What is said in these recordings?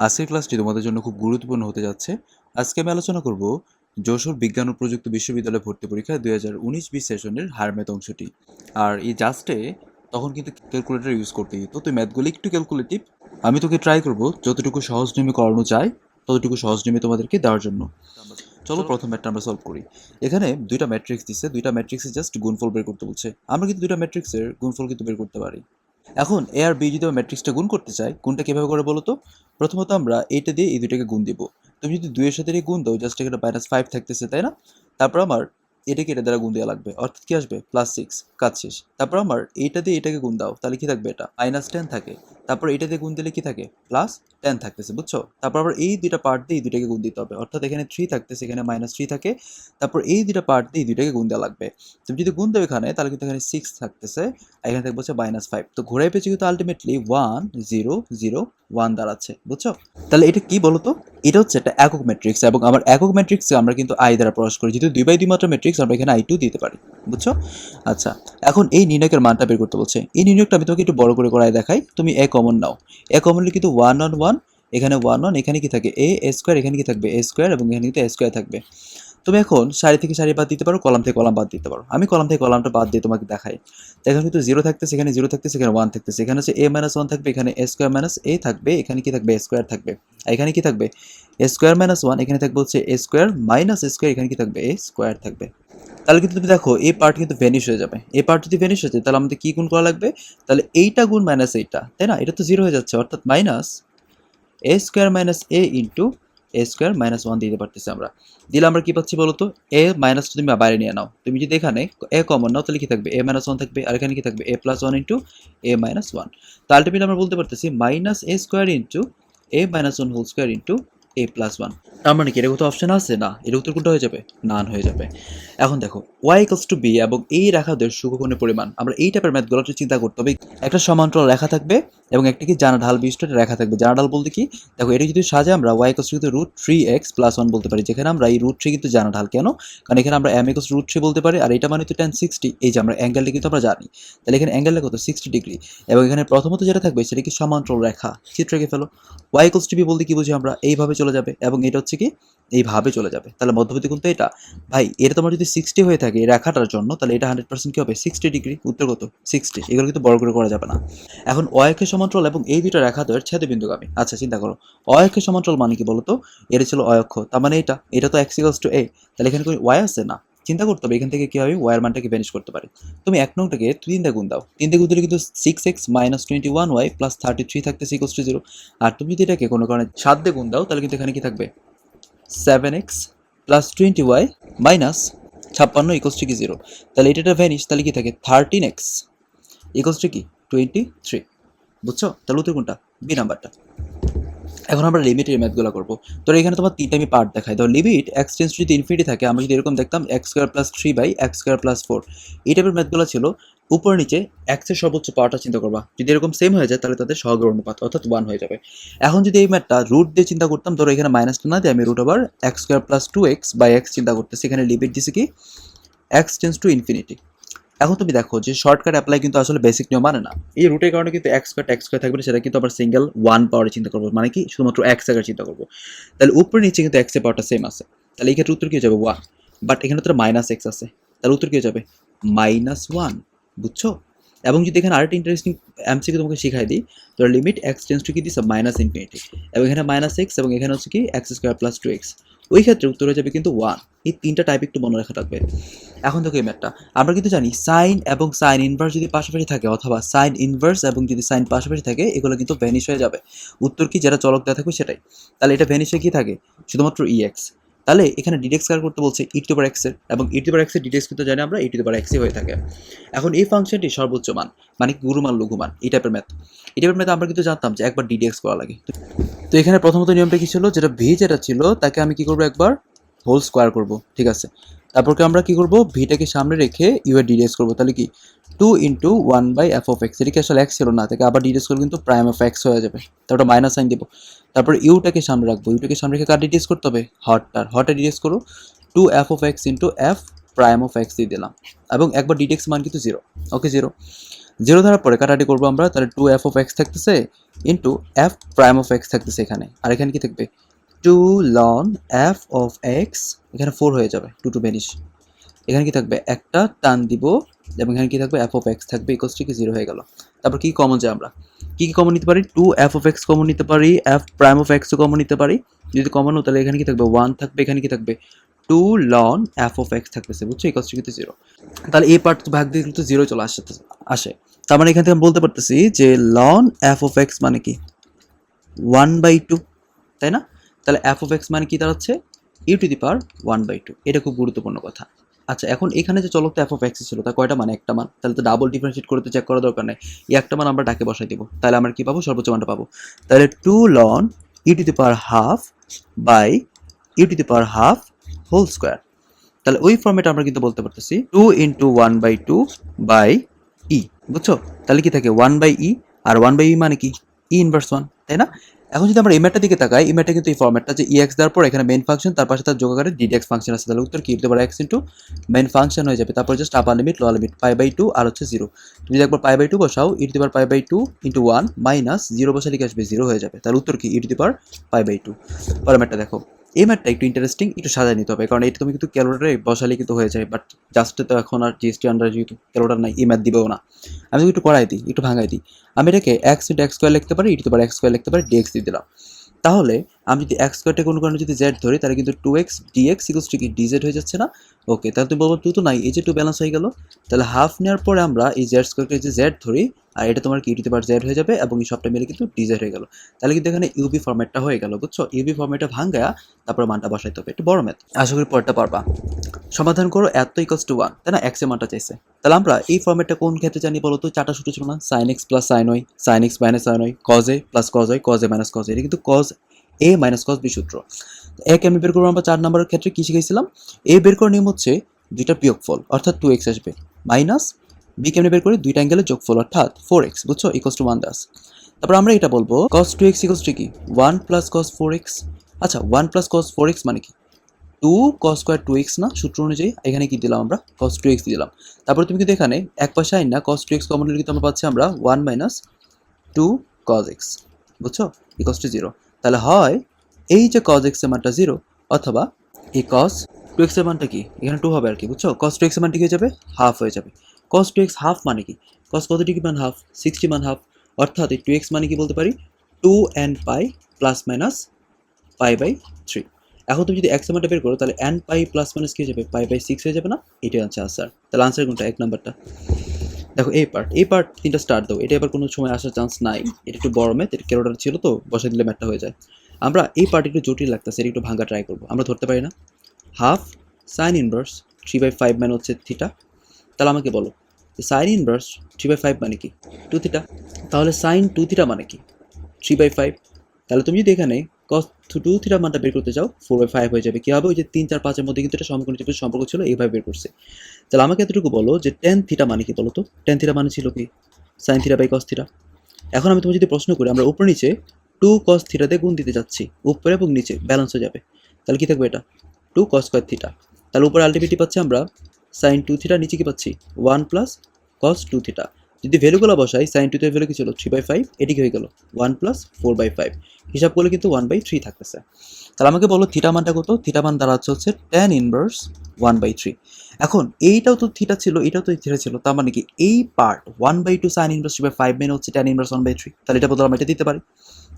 আজকের ক্লাসটি তোমাদের জন্য খুব গুরুত্বপূর্ণ হতে যাচ্ছে। আজকে আমি আলোচনা করব যশোর বিজ্ঞান ও প্রযুক্তি বিশ্ববিদ্যালয় ভর্তি পরীক্ষা 2019-20 সেশনের হার ম্যাথ অংশটি। আর এই জাস্টে তখন কিন্তু ক্যালকুলেটর ইউজ করতে হতো, তো ম্যাথগুলো একটু ক্যালকুলেটিভ। আমি তোকে ট্রাই করব যতটুকু সহজ নিয়মে করানো যায় ততটুকু সহজ নিয়মে তোমাদেরকে দেওয়ার জন্য। চলো প্রথম ম্যাথটা আমরা সলভ করি। এখানে দুইটা ম্যাট্রিক্স দিচ্ছে, দুইটা ম্যাট্রিক্সে জাস্ট গুণফল বের করতে বলছে। আমরা কিন্তু দুইটা ম্যাট্রিক্সের গুণফল কিন্তু বের করতে পারি। এখন এ আর বি যদি ম্যাট্রিক্সটা গুণ করতে চাই, গুণটা কীভাবে করে বলো তো? প্রথমত আমরা এইটা দিয়ে এই দুইটাকে গুণ দিব। তুমি যদি 2 এর সাথে গুণ দাও, জাস্ট এখানে -5 থাকতেছে, তাই না? তারপর আমার এটাকে এটা দ্বারা গুণ দেওয়া লাগবে, অর্থাৎ কি আসবে? +6, কাজ শেষ। তারপর আমার এইটা দিয়ে এটাকে গুণ দাও, তাহলে কি থাকবে? এটা -10 থাকে। তারপর এটা দিয়ে গুণ দিলে কি থাকে? +10 থাকতেছে, বুঝছো? তারপর আবার এই দুইটা পার্ট দিয়ে এই দুইটাকে গুণ দিতে হবে, অর্থাৎ এখানে 3 থাকতেছে, এখানে -3 থাকে। তারপর এই দুইটা পার্ট দিয়ে এই দুইটাকে গুণ দেওয়া লাগবে। তুমি যদি গুণ দাও এখানে, তাহলে কিন্তু এখানে 6 থাকতেছে, এখানে থাকবে হচ্ছে -5। তো ঘোরায় পেয়েছি কিন্তু আলটিমেটলি 1 0 0 1 দাঁড়াচ্ছে, বুঝছো? তাহলে এটা কি বলতো? এটা হচ্ছে একটা একক ম্যাট্রিক্স, এবং আমার একক ম্যাট্রিক্সে আমরা কিন্তু আই দ্বারা প্রকাশ করি, যেহেতু 2/2 মাত্রা ম্যাট্রিক্স, আমরা এখানে I2 দিতে পারি, বুঝছো? আচ্ছা, এখন এই নির্ণয়কের মানটা বের করতে বলছে। এই নির্ণয়কটা আমি তোমাকে একটু বড় করে করায় দেখাই। তুমি a common now. A common নিলে কিন্তু 1 1 1, এখানে 1 1, এখানে কি থাকে? এ স্কোয়ার, এখানে কি থাকবে? এ স্কোয়ার, এবং এখানে কিন্তু এ স্কোয়ার থাকবে। তুমি এখন সারি থেকে সারি বাদ দিতে পারো, কলাম থেকে কলাম বাদ দিতে পারো। আমি কলাম থেকে কলামটা বাদ দিয়ে তোমাকে দেখাই। এখানে কিন্তু 0 থাকতেছে, এখানে 0 থাকতেছে, এখানে 1 থাকতেছে, এখানে হচ্ছে a-1 থাকবে, এখানে a স্কোয়ার মাইনাস a থাকবে, এখানে কি থাকবে? a স্কোয়ার থাকবে। আর এখানে কি থাকবে? a স্কোয়ার মাইনাস 1, এখানে থাকবে হচ্ছে a square minus a square, এখানে কি থাকবে? a স্কোয়ার থাকবে। তাহলে কিন্তু তুমি দেখো এই পার্ট কিন্তু ভ্যানিশ হয়ে যাবে। এই পার্ট যদি ভ্যানিশ হয়ে যায়, তাহলে আমাদের কি গুণ করা লাগবে? তাহলে এইটা গুণ মাইনাস এইটা, তাই না? এটা তো 0 হয়ে যাচ্ছে, অর্থাৎ মাইনাস এ স্কোয়ার মাইনাস এ ইন্টু এ স্কোয়ার মাইনাস 1 দিতে পারতেছি আমরা। দিলে আমরা কি পাচ্ছি বলতো? এ মাইনাসটা তুমি বাইরে নিয়ে নাও। তুমি যদি এখানে এ কমন নাও, তাহলে কি থাকবে? এ মাইনাস 1 থাকবে, আর এখানে কি থাকবে? এ প্লাস 1 ইন্টু এ মাইনাস 1। তো আলটিমেটলি আমরা বলতে পারতেছি মাইনাস এ স্কোয়ার ইন্টু এ মাইনাস 1 হোল স্কোয়ার ইন্টু এ প্লাস 1। তার মানে কি এটা কোথাও অপশন আছে? না, এর উত্তর কোনটা হয়ে যাবে? নান হয়ে যাবে। এখন দেখো y ইকুয়ালস টু বি এবং এই রেখাদের শুভকোণের পরিমাণ, আমরা এই টাইপের ম্যাথগুলো একটু চিন্তা করতে হবে। একটা সমান্তরাল রেখা থাকবে এবং একটা কি জানা ঢাল বিশিষ্ট একটা রেখা থাকবে। জানা ঢাল বলতে কি? দেখো এটা যদি সাজে আমরা y ইকুয়ালস টু √3x + 1 বলতে পারি, যেখানে আমরা এই √3 কিন্তু জানা ঢাল। কেন? কারণ এখানে আমরা m ইকুয়ালস √3 বলতে পারি, আর এটা মানে তো tan 60। এই যে আমরা অ্যাঙ্গেলটা কিন্তু আমরা জানি, তাহলে এখানে অ্যাঙ্গেলটা কত? 60 ডিগ্রি। এবং এখানে প্রথমত যেটা থাকবে সেটা কি? সমান্তরাল রেখা। চিত্র এঁকে ফেলো। y ইকুয়ালস টু বি বলতে কি বুঝি আমরা? এইভাবে চলে যাবে, এবং এটা হচ্ছে কি? এইভাবে চলে যাবে। তাহলে মধ্যবর্তী কোণ তো এটা। ভাই এটা তোমার যদি 60 হয়ে থাকে এই রেখাটার জন্য, তাহলে এটা 100% কি হবে? 60 ডিগ্রি। উত্তর কত? 60। এগুলো কিন্তু বড় করে করা যাবে না। এখন অক্ষের সমান্তরাল এবং এই দুটো রেখাদ্বয়ের ছেদবিন্দুগামী। আচ্ছা চিন্তা করো, অক্ষের সমান্তরাল মানে কি বলতো? এটা ছিল অক্ষ, তার মানে এটা তো x ইকুয়ালস টু a। তাহলে এখানে কোনো y আছে না? চিন্তা করতে হবে এখান থেকে কি হবে? y এর মানটাকে ভ্যানিশ করতে পারে। তুমি এক নংটাকে 3 দিয়ে গুণ দাও, 3 দিয়ে গুণ দিলে কিন্তু 6x মাইনাস 21y প্লাস 33 থাকতেছে ইকুয়ালস টু 0। আর তুমি যদি এটাকে কোনো কারণে 7 দিয়ে গুণ দাও, তাহলে কিন্তু এখানে কি থাকবে? 7x plus 20y minus 56 equals to কি 0। তাহলে এটা ভ্যানিশ, তাহলে কি থাকে? 13x ইকুয়ালস টু কি? 23। বুঝছো? তাহলে উত্তর কোনটা? বি নাম্বারটা। এখন আমরা লিমিটের ম্যাথগুলো করবো। তো এখানে তোমার তিনটা আমি পার্ট দেখাই। তো লিমিট এক্স টেন্স যদি ইনফিনিটি থাকে, আমরা যদি এরকম দেখতাম x² + 3/x² + 4, এই টাইপের ম্যাথগুলো ছিল। উপর নিচে এক্সের সর্বোচ্চ পাওয়ারটা চিন্তা করবা, যদি এরকম সেম হয়ে যায় তাহলে তাদের সহগের অনুপাত, অর্থাৎ 1 হয়ে যাবে। এখন যদি এই ম্যাথটা রুট দিয়ে চিন্তা করতাম, ধরো এখানে মাইনাসটা না দিয়ে আমি √x² + 2x/x চিন্তা করতেছি। এখানে লিমিট দিছি কি? x tends to infinity. এখন তুমি দেখো যে শর্টকাট অ্যাপ্লাই কিন্তু আসলে বেসিক নিয়ম মানে না। এই রুটের কারণে কিন্তু x² থাকবে না, সেটা কিন্তু আবার সিঙ্গেল 1 পাওয়ারে চিন্তা করবো, মানে কি শুধুমাত্র x আকারে চিন্তা করবো। তাহলে উপরে নিচে কিন্তু x এর পাওয়ারটা সেম আছে, তাহলে এই ক্ষেত্রে উত্তর কি হয়ে যাবে? 1। বাট এখানে তো -x আছে, তাহলে উত্তর কি হয়ে যাবে? -1। বুঝছো? এবং যদি এখানে আরেকটা ইন্টারেস্টিং এমসিকিউ তোমাকে শিখাই দিই, তো লিমিট x টেন্স টু কি দিছে? -ইনফিনিটি, এবং এখানে -x এবং এখানে হচ্ছে কি x² + 2x। ওই ক্ষেত্রে উত্তর হয়ে যাবে কিন্তু 1। এই তিনটা টাইপ একটু মনে রাখা থাকবে। এখন দেখো এই ম্যাথটা আমরা কিন্তু জানি সাইন এবং সাইন ইনভার্স যদি পাশাপাশি থাকে, অথবা সাইন ইনভার্স এবং যদি সাইন পাশাপাশি থাকে, এগুলো কিন্তু ভ্যানিশ হয়ে যাবে। উত্তর কি? যেটা চলক দেওয়া থাকবে সেটাই। তাহলে এটা ভ্যানিশ হয়ে কি থাকে? শুধুমাত্র ex। তাহলে এখানে ডিডেক্স কার করতে বলছে e⁻x এর, এবং e⁻x এর ডিডেক্স কিন্তু জানি আমরা e⁻x হয়ে থাকে। এখন এই ফাংশনটি সর্বোচ্চ মান, মানে গুরুমান লঘুমান, এই টাইপের ম্যাথ। এই টাইপের ম্যাথ আমরা কিন্তু জানতাম যে একবার ডিডেক্স করা লাগে। তো এখানে প্রথমত নিয়মটা কি ছিল? যেটা ভি যেটা ছিল তাকে আমি কি করবো? একবার হোল স্কোয়ার করব, ঠিক আছে। তারপরকে আমরা কি করব? ভিটাকে সামনে রেখে ইউ এর ডিডেক্স করবো, তাহলে কি 2 × 1/f(x), এটা কি আসলে x ছিল না, তাকে আবার ডিডেক্স করলে কিন্তু প্রাইম অফ এক্স হয়ে যাবে, তারপর মাইনাস সাইন দিব। তারপর ইউটাকে সামনে রাখবো, ইউটাকে সামনে রেখে কার ডিডেক্স করতে হবে? হটটা ডিডেক্স করো, 2f(x) × f prime of x দিয়ে দিলাম, এবং একবার ডিডেক্স মান কিন্তু 0। ওকে 0। জিরো ধরার পরে কাটাকাটি করবো আমরা, তাহলে 2f(x) থাকতেছে ইন্টু f'(x) থাকতেছে এখানে, আর এখানে কি থাকবে 2 ln f(x), এখানে 4 হয়ে যাবে, 2 টু ভ্যানিশ, এখানে কি থাকবে একটা টান দিব এবং এখানে কি থাকবে f(x) থাকবে, ইকুয়ালস টু কি 0 হয়ে গেল। তারপর কি কমন যায়, আমরা কি কি কমন নিতে পারি, 2f(x) কমন নিতে পারি, f'(x) ও কমন নিতে পারি। যদি কমন হয় তাহলে এখানে কি থাকবে 1 থাকবে, এখানে কি থাকবে 2 ln f(x) থাকতেছে, বুঝছো, ইকুয়ালস টু কিন্তু 0। তাহলে এই পার্ট ভাগ দিয়ে কিন্তু 0 চলে আসে। তার মানে এখান থেকে আমি বলতে পারতেছি যে ln f(x) মানে কি 1/2, তাই না? তাহলে f(x) মানে কি দাঁড়াচ্ছে e⁻1/2। এটা খুব গুরুত্বপূর্ণ কথা। আচ্ছা, এখন এখানে যে চলকটা f(x) ছিল তার কয়টা মান, একটা মান, তাহলে তো ডাবল ডিফারেন্সিয়েট করে তো চেক করা দরকার নাই, এই একটা মান আমরা ডাকে বসাই দিব, তাহলে আমরা কি পাবো, সর্বোচ্চ মানটা পাবো। তাহলে 2 ln e⁻½ by e⁻½ whole square. তাহলে ওই ফর্মেটে আমরা কিন্তু বলতে পারতেছি 2 × 1/2 বাই ই, বুঝছো? তাহলে কি থাকে 1/e, আর 1/e মানে কি e⁻1, তাই না? এখন যদি আমরা এই ম্যাটটার দিকে তাকাই, এই ম্যাটটা কিন্তু এই ফর্মেটটা যে ex দেওয়ার পর এখানে মেইন ফাংশন, তার পাশে তার যোগ আকারে ddx ফাংশন আছে, তাহলে উত্তর কি x ইন্টু মেইন ফাংশন হয়ে যাবে, তারপর just upper limit lower limit π/2 আর হচ্ছে 0। তুমি যদি একবার π/2 বসাও e⁻π/2 × 1 মাইনাস 0 বসালে কি আসবে 0 হয়ে যাবে, তাহলে উত্তর কি e⁻π/2। পরের ম্যাটটা দেখো, এই ম্যাটটা একটু ইন্টারেস্টিং, একটু সাজায় নিতে হবে, কারণ এটা তুমি কিন্তু ক্যালকুলেটারে বসালে কিন্তু হয়ে যায়, বাট জাস্টে তো এখন আর জিএসটি আন্ডার যেহেতু ক্যালকুলেটার নাই, এই ম্যাথ দিবেও না। আমি একটু করাই দিই, একটু ভাঙাই দিই। আমি এটাকে x × x² লিখতে পারি, e⁻x² লিখতে পারি, dx দিয়ে দিলাম। তাহলে আমি যদি x² কোনো কারণে যদি z ধরি, তাহলে কিন্তু 2x dx ইকুয়ালস টু কি dz হয়ে যাচ্ছে না? ওকে, তাহলে তুমি বলবো 2 তো নাই, এই যে 2 ব্যালেন্স হয়ে গেল। তাহলে হাফ নেওয়ার পরে আমরা এই z² যে z ধরি, আর এটা তোমার কি e⁻z হয়ে যাবে, এবং এই সবটা মিলে কিন্তু dz হয়ে গেল। তাহলে কিন্তু এখানে ইউবি ফরম্যাটটা হয়ে গেল, বুঝছো? ইউবি ফরম্যাটটা ভাঙা, তারপর মানটা বসাইতে হবে, একটু বড় ম্যাথ, আশা করি পরেরটা পারবা। সমাধান করো এত ইকুয়ালস টু 1, তাই না? x এর মানটা চাইছে। তাহলে আমরা এই ফরম্যাটটা কোন ক্ষেত্রে জানি বলো তো? চারটা সূত্র ছিল না, sin x plus sin y, sin x minus sin y, cos a plus cos y, cos a minus cos a, এটা কিন্তু cos a minus cos b সূত্র। এ কেমনি বের করবো আমরা 4 নম্বরের ক্ষেত্রে কি শিখেছিলাম? a বের করার নিয়ম হচ্ছে দুইটা বিয়োগফল, অর্থাৎ 2x আসবে, মাইনাস b কেমনি বের করি, দুইটা অ্যাঙ্গেলের যোগফল অর্থাৎ 4x, বুঝছো, ইকুয়ালস টু 1 দাস। তারপর আমরা এটা বলবো cos 2x ইকুয়ালস টু কি 1 প্লাস cos 4x। আচ্ছা, 1 প্লাস cos 4x মানে কি 2 cos স্কয়ার 2x না? সূত্র অনুযায়ী এখানে কি দিলাম আমরা, cos 2x দিলাম। তারপর তুমি কিন্তু এখানে এক পাশে আইন না, cos 2x কমন নিলে কিন্তু আমরা পাচ্ছি আমরা 1 মাইনাস 2 cos x, বুঝছো, ইকুয়ালস টু 0। তাহলে হয় এই যে cos x এর মানটা 0, অথবা এই cos 2x এর মানটা কি এখানে 2 হবে আর কি, বুঝছো? cos 2x এর মানটা কি হয়ে যাবে, হাফ হয়ে যাবে। cos 2x হাফ মানে কি, cos কত ডিগ্রি মান হাফ, 60 মান হাফ, অর্থাৎ এই 2x মানে কি বলতে পারি 2n পাই প্লাস মাইনাস π/3। এখন তুমি যদি x এর মানটা বের করো, তাহলে n পাই প্লাস মাইনাস কি হয়ে যাবে, π/6 হয়ে যাবে না? এটাই হচ্ছে আনসার। তাহলে আনসার কোনটা, এক নাম্বারটা। দেখো এই পার্ট 3টা স্টার দাও, এটা এবার কোনো সময় আসার চান্স নাই, এটা একটু বড় ম্যাথ, এটা ক্যালকুলেটর ছিল তো বসাই দিলে ম্যাথটা হয়ে যায়। আমরা এই পার্ট একটু জটিল লাগতেছে, এটা একটু ভাঙা ট্রাই করবো, আমরা ধরতে পারি না হাফ সাইন ইনভার্স 3/5 মানে হচ্ছে থিটা। তাহলে আমাকে বলো সাইন ইনভার্স 3/5 মানে কি 2 থিটা, তাহলে সাইন 2 থিটা মানে কি 3/5। তাহলে তুমি যদি এখানে cos 2 থিটা মানটা বের করতে চাও 4/5 হয়ে যাবে, কি হবে, ওই যে 3 4 5 এর মধ্যে কিন্তু এটা সমকোণী ত্রিভুজের সম্পর্ক ছিল, এইভাবে বের করছে। তাহলে আমাকে এতটুকু বলো যে tan থিটা মানে কি বলো তো? tan থিটা মানে ছিল কি sin theta by cos theta. এখন আমি তোমাকে যদি প্রশ্ন করি, আমরা উপরে নিচে 2 cos থিটা দিয়ে গুণ দিতে যাচ্ছি, উপরে এবং নিচে ব্যালেন্স হয়ে যাবে, তাহলে কি থাকবে এটা 2 cos স্কয়ার থিটা। তাহলে উপরে আলটিমেটলি পাচ্ছি আমরা sin 2 থিটা, নিচে কি পাচ্ছি 1 প্লাস cos 2 থিটা। যদি ভ্যালুগুলো বসাই, sin 2 এর ভ্যালু কি ছিল 3/5, এটি কি হয়ে গেল 1 প্লাস 4/5, হিসাব করলে কিন্তু 1/3 থাকতেছে। তাহলে আমাকে বলো থিটা মানটা কত? থিটা মান দাঁড়াচ্ছে হচ্ছে tan ইনভার্স 1/3। এখন এইটাও তো থিটা ছিল, এটাও তো থিটা ছিল, তার মানে কি এই পার্ট 1/2 sin ইনভার্স 3/5 মানে হচ্ছে tan ইনভার্স 1/3, তাহলে এটা বদলে আমরা এটা দিতে পারি।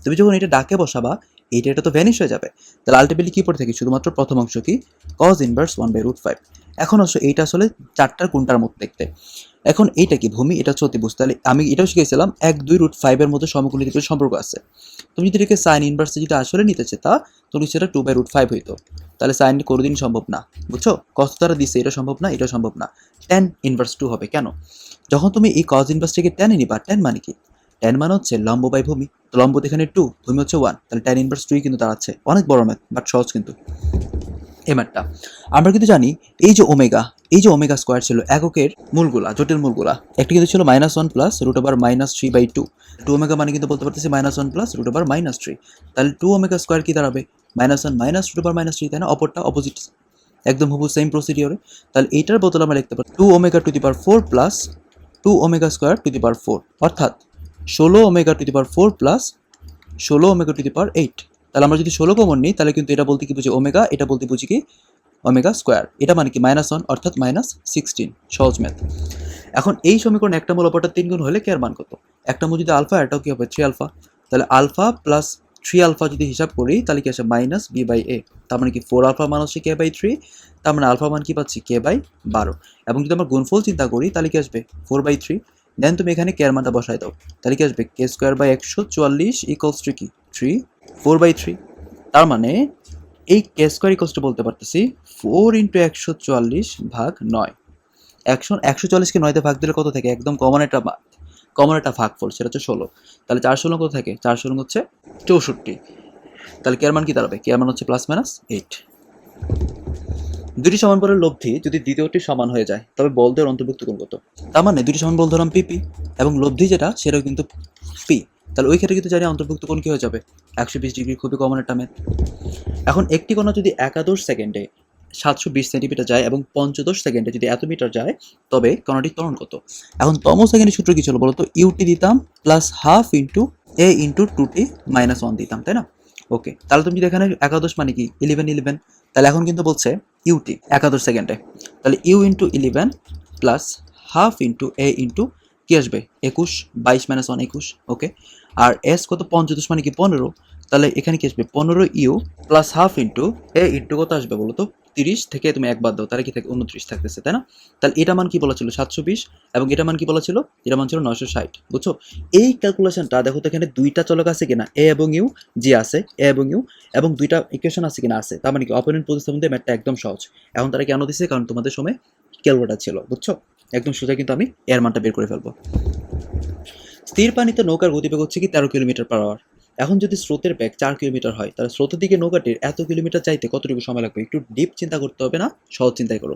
তুমি যখন এটা ডাকে বসাবা, এটা তো ভ্যানিশ হয়ে যাবে। তাহলে আলটিমেটলি কি পড়ে থাকি, শুধুমাত্র প্রথম অংশ কি cos ইনভার্স 1/√5। এখন আসলে এইটা আসলে চারটার কোনটার মতো দেখতে। এখন এইটা কি ভূমি, এটা হচ্ছে অতিভুজ। তাহলে আমি এটাও শিখেছিলাম 1/2√5 এর মধ্যে সমকোণী ত্রিভুজের সম্পর্ক আছে। তুমি যদি এটাকে সাইন ইনভার্সে যেটা আসলে নিতে চেতা, তুমি সেটা 2/√5 হইতো। তাহলে সাইন কোনোদিন সম্ভব না, বুঝছো? cos দ্বারা দিছে, এটা সম্ভব না, এটা সম্ভব না। tan ইনভার্স 2 হবে কেন? যখন তুমি এই cos ইনভার্স থেকে tan নিবা, tan মানে কি, tan মানে হচ্ছে লম্ব বাই ভূমি, তো লম্ব এখানে 2, ভূমি হচ্ছে 1, তাহলে tan ইনভার্স 2 কিন্তু দাঁড়াচ্ছে। অনেক বড় ম্যাথ, বাট সহজ কিন্তু এই ম্যাথটা। আমরা কিন্তু জানি এই যে ওমেগা স্কোয়ার ছিল এককের মূলগুলা, জটিল মূলগুলা, একটা কিন্তু ছিল -1 প্লাস √(-3/2)। 2 ওমেগা মানে কিন্তু বলতে পারতেছি -1 প্লাস √(-3), তাহলে 2 ওমেগা স্কোয়ার কি দাঁড়াবে, -1 মাইনাস √(-3), তাই না? অপরটা অপোজিট, একদম হুবহু সেম প্রসিডিওরে। তাহলে এইটার বদলে আমরা লিখতে পারি 2 omega to the power 4 plus 2 omega square to the power 4, অর্থাৎ 16 omega to the power 4 plus 16 omega to the power 8। তাহলে আমরা যদি 16 কমন নিই তাহলে কিন্তু এটা বলতে কি বুঝি ওমেগা, এটা বলতে বুঝি কি ওমেগা স্কোয়ার। এটা মানে কি -1 অর্থাৎ -16, সহজ ম্যাথ। এখন এই সমীকরণ একটা মূল অপরটা 3 গুণ হলে কে এর মান কত? একটা মূল যদি আলফা, এটাও কি হবে 3 আলফা। তাহলে আলফা প্লাস 3 আলফা যদি হিসাব করি তাহলে কি আসে -b/a। তার মানে কি 4 আলফা মান হচ্ছে k/3, তার মানে আলফা মান কি পাচ্ছি k/12। এবং যদি আমরা গুণফল চিন্তা করি তাহলে কি আসবে 4/3। দেন তুমি এখানে কে এর মানটা বসাই দাও, তাহলে কি আসবে k²/144 ইকুয়ালস টু কি 3 4/3। তার মানে এই k² ইকুয়ালস টু বলতে পারতেছি 4 × 144 ভাগ 9। 144কে 9 দিয়ে ভাগ দিলে কত থাকে? একদম কমন একটা ভাগফল, সেটা হচ্ছে 16। তাহলে 4 16 কত থাকে? 4 16 হচ্ছে 64। তাহলে কে এর মান কি দাঁড়াবে? কে এর মান হচ্ছে +-8। দুটি সমান্তরালের লব্ধি যদি দ্বিতীয়টি সমান হয়ে যায় তবে বলদের অন্তর্ভুক্ত কোণ কত? তার মানে দুটি সমান বল ধরলাম পিপি এবং লব্ধি যেটা সেটাও কিন্তু পি। তাহলে ওই ক্ষেত্রে কিন্তু জানি অন্তর্ভুক্ত কোণ কি হয়ে যাবে 120 ডিগ্রি, খুবই কমন একটা ম্যাথ। এখন একটি কণা যদি একাদশ সেকেন্ডে 720 সেন্টিমিটার যায় এবং পঞ্চদশ সেকেন্ডে যদি এত মিটার যায় তবে কণাটির ত্বরণ কত? এখন তম সেকেন্ডের সূত্র কি ছিল বলতো? ইউটি দিতাম plus half into a into 2t - 1 দিতাম, তাই না? ওকে, তাহলে তুমি যদি এখানে একাদশ মানে কি 11, তাহলে এখন কিন্তু বলছে ইউটি একাদশ সেকেন্ডে, তাহলে u into 11 plus half into a into কি আসবে 21, 22 - 1 21। ওকে, আর এস কত? পঞ্চদশ মানে কি 15, তাহলে এখানে কি আসবে 15 u plus half into a into কত আসবে বলো তো? 30 থেকে তুমি 1 বাদ দাও, তাহলে কি থাকে 29 থাকতেছে, তাই না? তাহলে এটা মান কি বলা ছিল 720 এবং এটা মান কি বলা ছিল? এটা মান ছিল 960। বুঝছো? এই ক্যালকুলেশনটা দেখো তো এখানে দুইটা চলক আছে কিনা, এ এবং ইউ। জি আছে, এ এবং ইউ, এবং দুইটা ইকুয়েশন আছে কিনা? আছে। তার মানে কি অপোনেন্ট প্রতিস্থাপন দিয়ে ম্যাথটা একদম সহজ। এখন তারা কেন দিছে? কারণ তোমাদের সময় ক্যালকুলেটর ছিল। বুঝছো? একদম সোজা কিন্তু আমি এর মানটা বের করে ফেলবো। স্থির পানিতে নৌকার গতিবেগ হচ্ছে কি 13 কিলোমিটার/আওয়ার। এখন যদি স্রোতের বেগ 4 কিলোমিটার হয় তাহলে স্রোতের দিকে নৌকাটির এত কিলোমিটার যাইতে কতটুকু সময় লাগবে? একটু ডিপ চিন্তা করতে হবে না, সহজ চিন্তাই করো।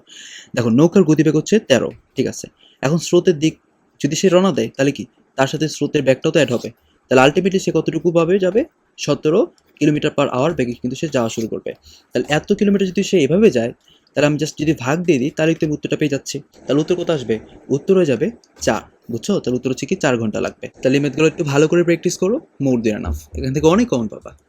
দেখো নৌকার গতিবেগ হচ্ছে 13, ঠিক আছে। এখন স্রোতের দিক যদি সে রওনা দেয় তাহলে কি তার সাথে স্রোতের বেগটাও তো অ্যাড হবে। তাহলে আলটিমেটলি সে কতটুকু ভাবে যাবে? 17 কিলোমিটার/আওয়ার বেগে কিন্তু সে যাওয়া শুরু করবে। তাহলে এত কিলোমিটার যদি সে এভাবে যায় তাহলে আমি জাস্ট যদি ভাগ দিয়ে দিই তাহলে তুমি উত্তরটা পেয়ে যাচ্ছি। তাহলে উত্তর কত আসবে? উত্তর হয়ে যাবে 4। বুঝছো? তাহলে উত্তর হচ্ছে কি 4 ঘন্টা লাগবে। তাহলে এই ম্যাথগুলো একটু ভালো করে প্র্যাকটিস করো, মোর দেন এনাফ। এখান থেকে অনেক কমন পাবা।